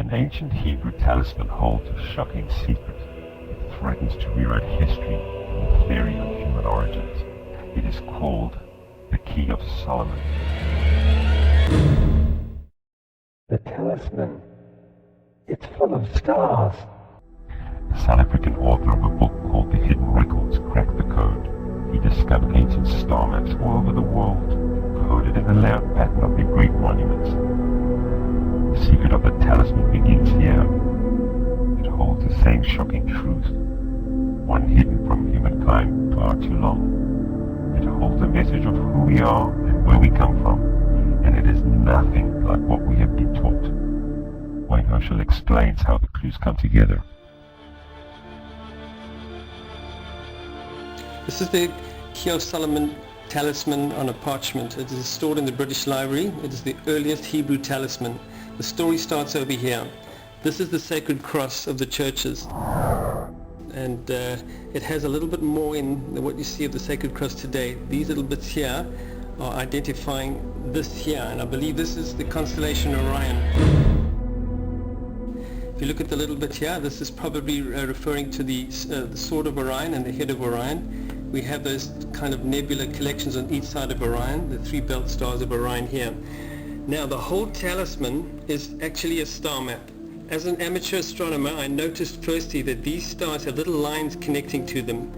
An ancient Hebrew talisman holds a shocking secret. It threatens to rewrite history and the theory of human origins. It is called the Key of Solomon. The talisman. It's full of stars. The South African author of a book called The Hidden Records cracked the code. He discovered ancient star maps all over the world, coded in the layout pattern of the Greek monuments. The secret of the talisman begins here. It holds the same shocking truth, one hidden from humankind far too long. It holds a message of who we are and where we come from, and it is nothing like what we have been taught. Wayne Herschel explains how the clues come together. This is the Key of Solomon talisman on a parchment. It is stored in the British Library. It is the earliest Hebrew talisman. The story starts over here. This is the sacred cross of the churches. And it has a little bit more in than what you see of the sacred cross today. These little bits here are identifying this here, and I believe this is the constellation Orion. If you look at the little bit here, this is probably referring to the sword of Orion and the head of Orion. We have those kind of nebular collections on each side of Orion, the three belt stars of Orion here. Now the whole talisman is actually a star map. As an amateur astronomer, I noticed firstly that these stars have little lines connecting to them.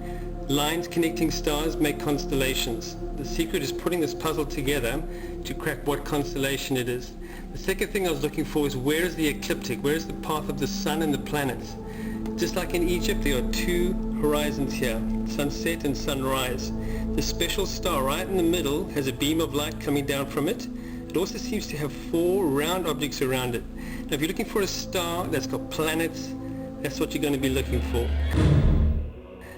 Lines connecting stars make constellations. The secret is putting this puzzle together to crack what constellation it is. The second thing I was looking for is where is the ecliptic? Where is the path of the sun and the planets? Just like in Egypt, there are two horizons here, sunset and sunrise. The special star right in the middle has a beam of light coming down from it. It also seems to have four round objects around it. Now if you're looking for a star that's got planets, that's what you're going to be looking for.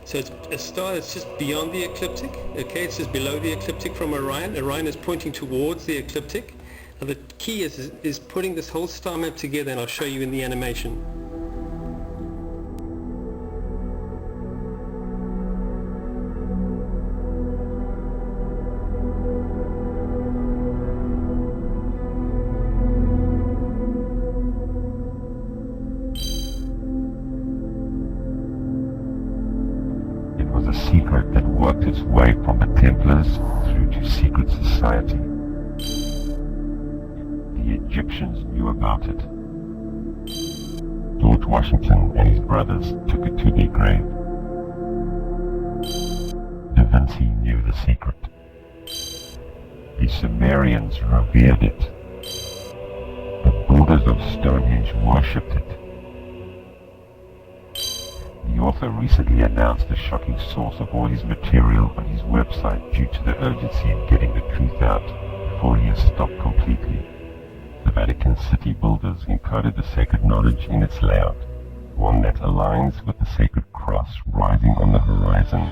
So it's a star that's just beyond the ecliptic, okay, it's just below the ecliptic from Orion. Orion is pointing towards the ecliptic. Now the key is putting this whole star map together, and I'll show you in the animation. A secret that worked its way from the Templars through to secret society. The Egyptians knew about it. George Washington and his brothers took it to their grave. Da Vinci knew the secret. The Sumerians revered it. The builders of Stonehenge worshipped it. The author recently announced the shocking source of all his material on his website due to the urgency in getting the truth out before he has stopped completely. The Vatican city builders encoded the sacred knowledge in its layout, one that aligns with the sacred cross rising on the horizon,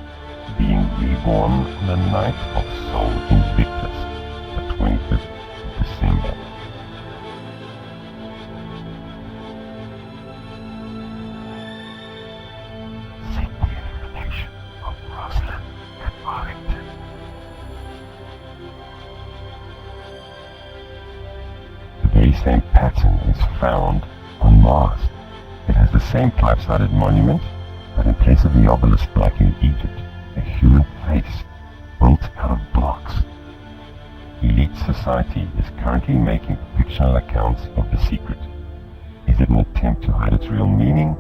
being reborn on the night of Sol Invictus, the 25th of December. The same pattern is found on Mars. It has the same five-sided monument, but in place of the obelisk like in Egypt, a human face built out of blocks. Elite society is currently making fictional accounts of the secret. Is it an attempt to hide its real meaning,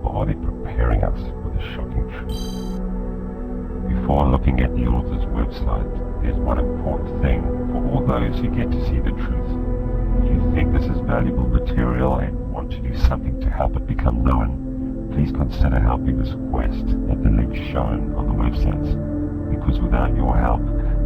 or are they preparing us for the shocking truth? Before looking at the author's website, there's one important thing for all those who get to see the truth. If you think this is valuable material and want to do something to help it become known, please consider helping this quest at the link shown on the websites, because without your help,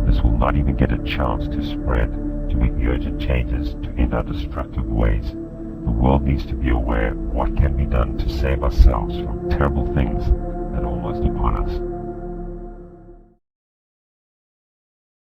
this will not even get a chance to spread, to make the urgent changes to end our destructive ways. The world needs to be aware of what can be done to save ourselves from terrible things that are almost upon us.